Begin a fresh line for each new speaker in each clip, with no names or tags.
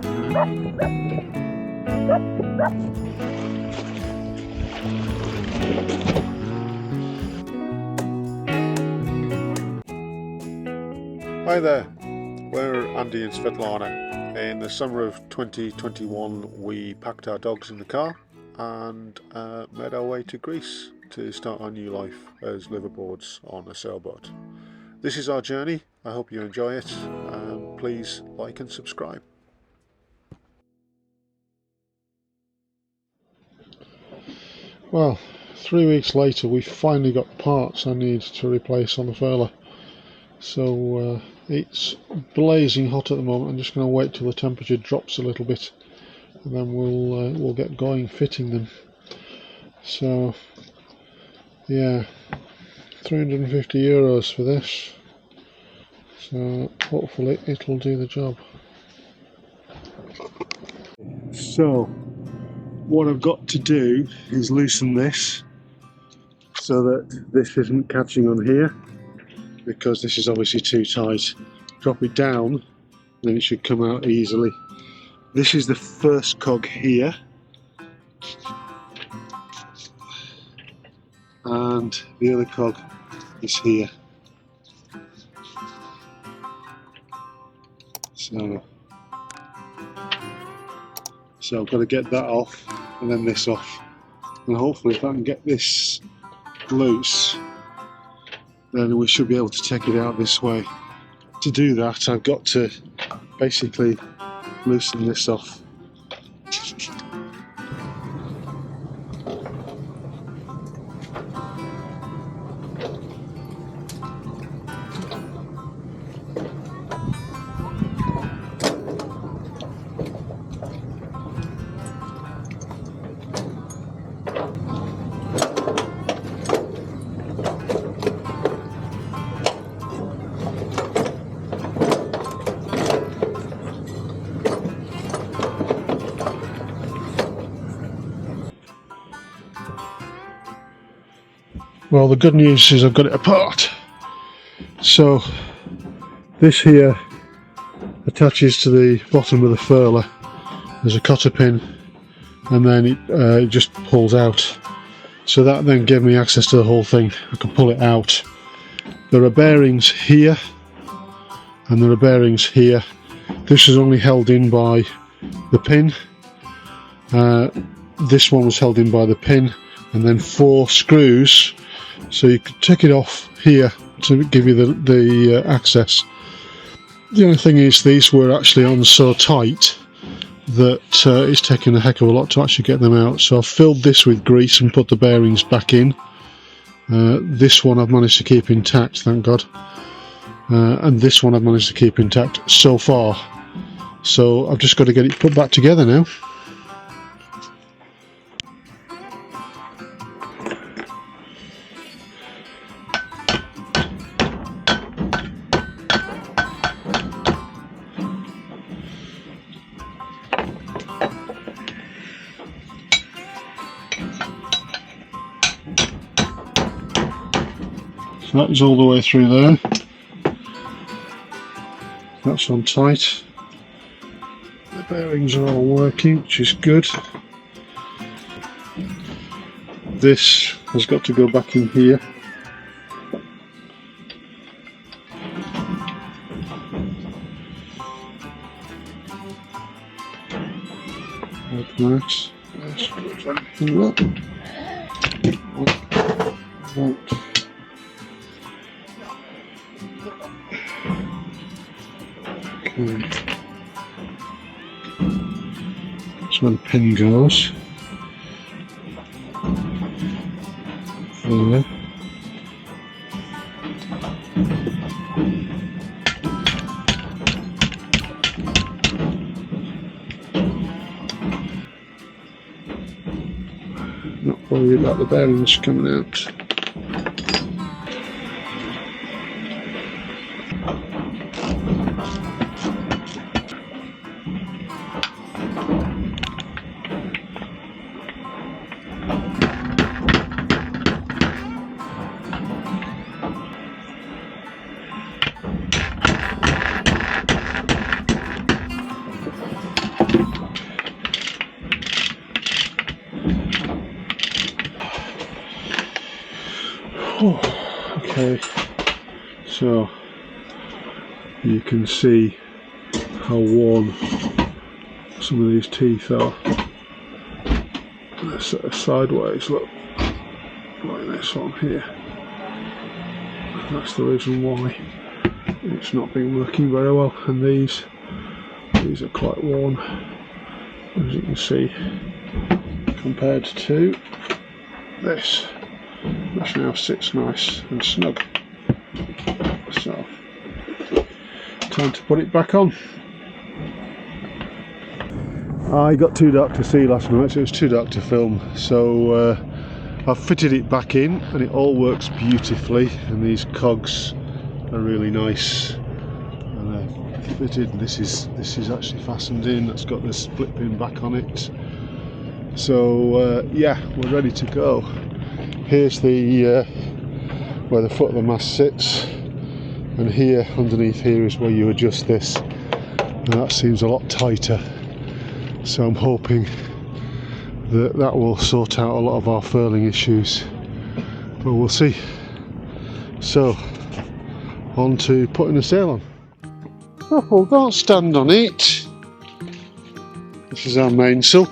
Hi there, we're Andy and Svetlana. In the summer of 2021 we packed our dogs in the car and made our way to Greece to start our new life as liveaboards on a sailboat. This is our journey, I hope you enjoy it, and please like and subscribe. Well, 3 weeks later we finally got parts I need to replace on the furler. So it's blazing hot at the moment. I'm just going to wait till the temperature drops a little bit and then we'll get going fitting them. So yeah, €350 for this, so hopefully it'll do the job. So what I've got to do is loosen this so that this isn't catching on here, because this is obviously too tight. Drop it down, then it should come out easily. This is the first cog here, and the other cog is here. So I've got to get that off and then this off, and hopefully if I can get this loose then we should be able to take it out this way. To do that I've got to basically loosen this off. Well, the good news is I've got it apart. So this here attaches to the bottom of the furler. There's a cotter pin, and then it just pulls out. So that then gave me access to the whole thing. I can pull it out. There are bearings here, and there are bearings here. This is only held in by the pin. This one was held in by the pin, and then 4 screws. So you could take it off here to give you the access. The only thing is these were actually on so tight that it's taken a heck of a lot to actually get them out. So I've filled this with grease and put the bearings back in. This one I've managed to keep intact, thank God. And this one I've managed to keep intact so far. So I've just got to get it put back together now. So that is all the way through there. That's on tight. The bearings are all working, which is good. This has got to go back in here. Like that. Let's put everything up. Right. Okay. That's where the pin goes. There. Not worried about the bearings coming out. Okay, so you can see how worn some of these teeth are. They're sort of sideways, look, like this one here. That's the reason why it's not been working very well. And these are quite worn, as you can see, compared to this, which now sits nice and snug. So, time to put it back on. I got too dark to see last night, so it was too dark to film. So I've fitted it back in, and it all works beautifully. And these cogs are really nice. And they're fitted. This is actually fastened in. That's got the split pin back on it. So yeah, we're ready to go. Here's the where the foot of the mast sits, and here underneath here is where you adjust this, and that seems a lot tighter, so I'm hoping that will sort out a lot of our furling issues, but we'll see. So on to putting the sail on. Oh, don't stand on it. This is our mainsail.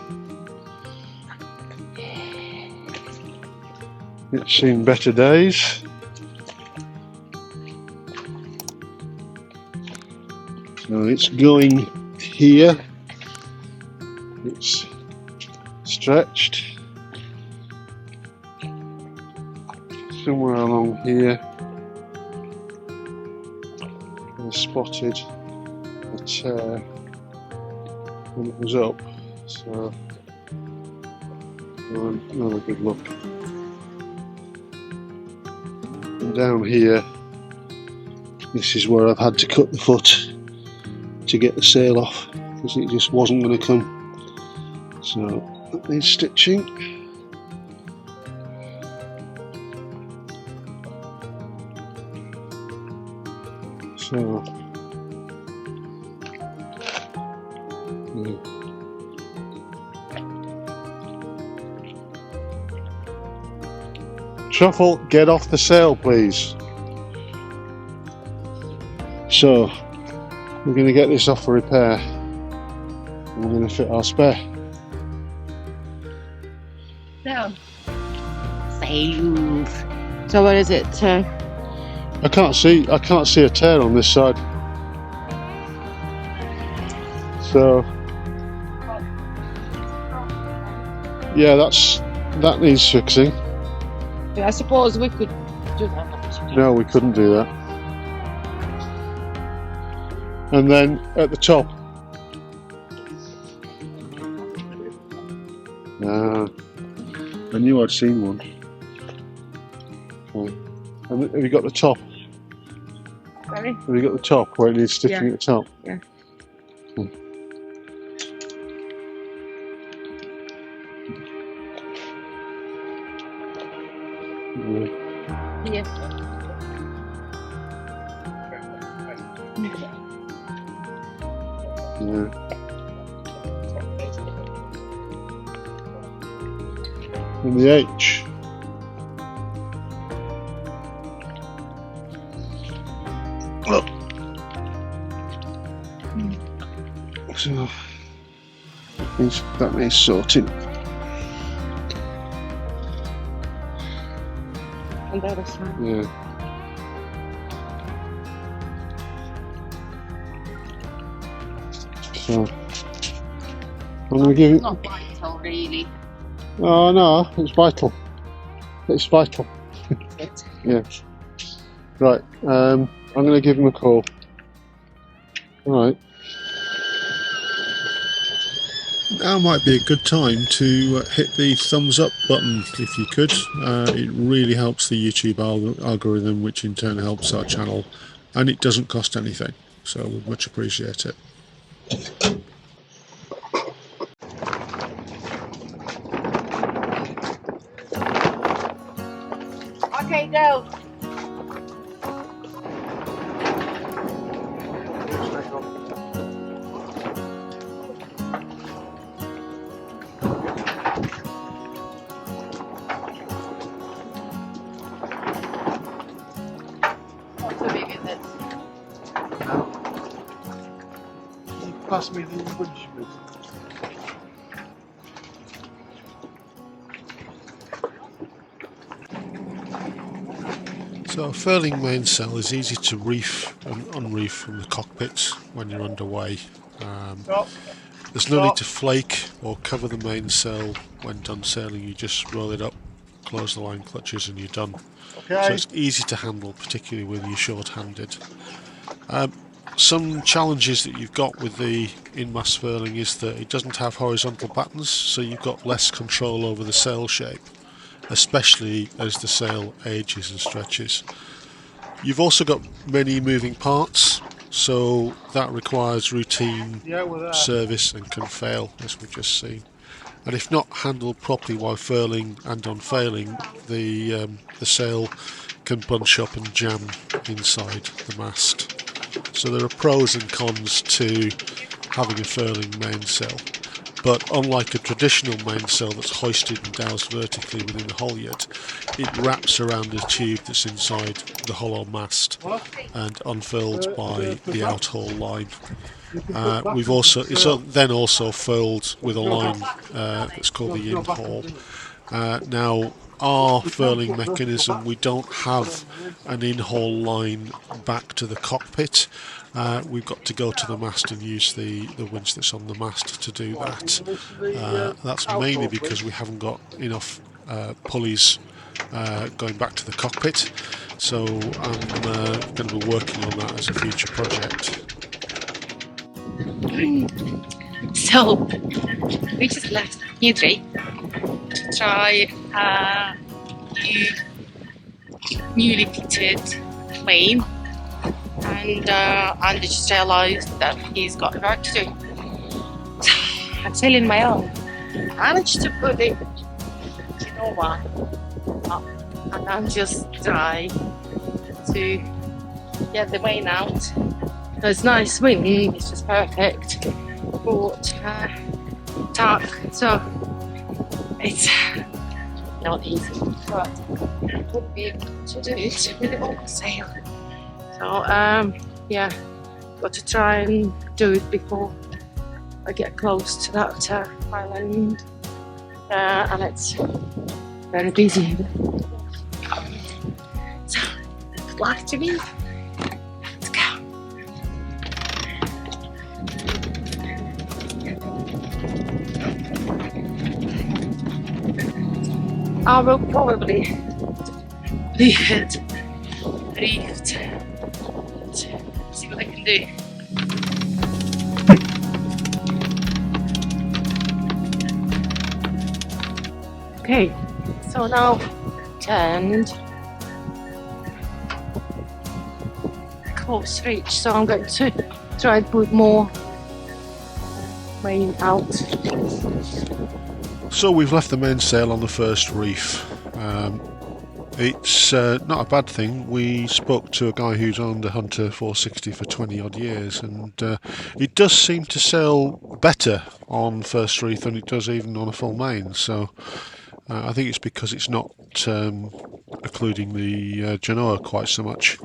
It's seen better days. So it's going here. It's stretched. Somewhere along here I spotted a tear when it was up. So another good look. And down here, this is where I've had to cut the foot to get the sail off, because it just wasn't going to come. So that needs stitching. So Truffle, get off the sail, please. So we're going to get this off for repair, and we're going to fit our spare.
No. Sails. So what is it?
I can't see a tear on this side. So yeah, that needs fixing.
Yeah, I suppose we could do that.
No, we couldn't do that. And then at the top, I knew I'd seen one. Okay. And have you got the top?
Sorry?
Have you got the top where it needs stitching at the top?
Yeah.
Okay.
Yeah.
Yeah. And the H. Look. So that needs sorting.
On the other side.
Yeah. So I'm going to give it.
Not vital, really.
Oh no, it's vital. It's vital. Yeah. Right. I'm going to give him a call. All right. Now might be a good time to hit the thumbs up button if you could. It really helps the YouTube algorithm, which in turn helps our channel, and it doesn't cost anything, so we'd much appreciate it.
Okay, go.
pass me the winch bit. So a furling mainsail is easy to reef and unreef from the cockpit when you're underway. There's no need to flake or cover the mainsail when done sailing. You just roll it up, close the line clutches and you're done. Okay. So it's easy to handle, particularly when you're short-handed. Some challenges that you've got with the in-mast furling is that it doesn't have horizontal battens, so you've got less control over the sail shape, especially as the sail ages and stretches. You've also got many moving parts, so that requires routine service and can fail, as we've just seen. And if not handled properly while furling and unfurling, the sail can bunch up and jam inside the mast. So there are pros and cons to having a furling mainsail. But unlike a traditional mainsail that's hoisted and doused vertically within the halyard, it wraps around the tube that's inside the hollow mast and unfurled by the outhaul line. It's then also furled with a line that's called the in-haul. Now, our furling mechanism, we don't have an in-haul line back to the cockpit. We've got to go to the mast and use the winch that's on the mast to do that. That's mainly because we haven't got enough pulleys going back to the cockpit, so I'm going to be working on that as a future project.
So we just left E3 to try newly fitted plane, and I just realised that he's got work to do. I'm sailing my own. I managed to put it, you know what, up, and I'm just trying to get the main out. There's nice wind, it's just perfect, but dark, so it's not easy, but I would be able to do it with the open sail. So yeah, got to try and do it before I get close to that island, and it's very busy. So I'd like to leave. Let's go. I will probably leave it reefed. See what I can do. Okay, so now turned close reach, so I'm going to try and put more main out.
So we've left the mainsail on the first reef. It's not a bad thing. We spoke to a guy who's owned a Hunter 460 for 20 odd years, and it does seem to sail better on first reef than it does even on a full main. So I think it's because it's not occluding the genoa quite so much.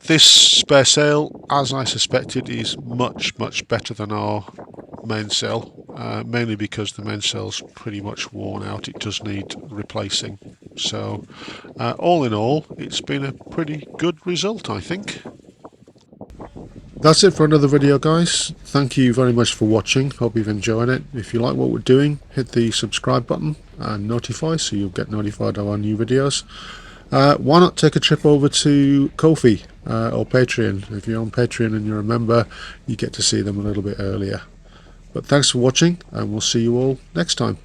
This spare sail, as I suspected, is much better than our mainsail, mainly because the mainsail's pretty much worn out. It does need replacing. So all in all, it's been a pretty good result, I think. That's it for another video, guys. Thank you very much for watching. Hope you've enjoyed it. If you like what we're doing, hit the subscribe button and notify so you'll get notified of our new videos. Why not take a trip over to Ko-fi or Patreon? If you're on Patreon and you're a member, you get to see them a little bit earlier. But thanks for watching, and we'll see you all next time.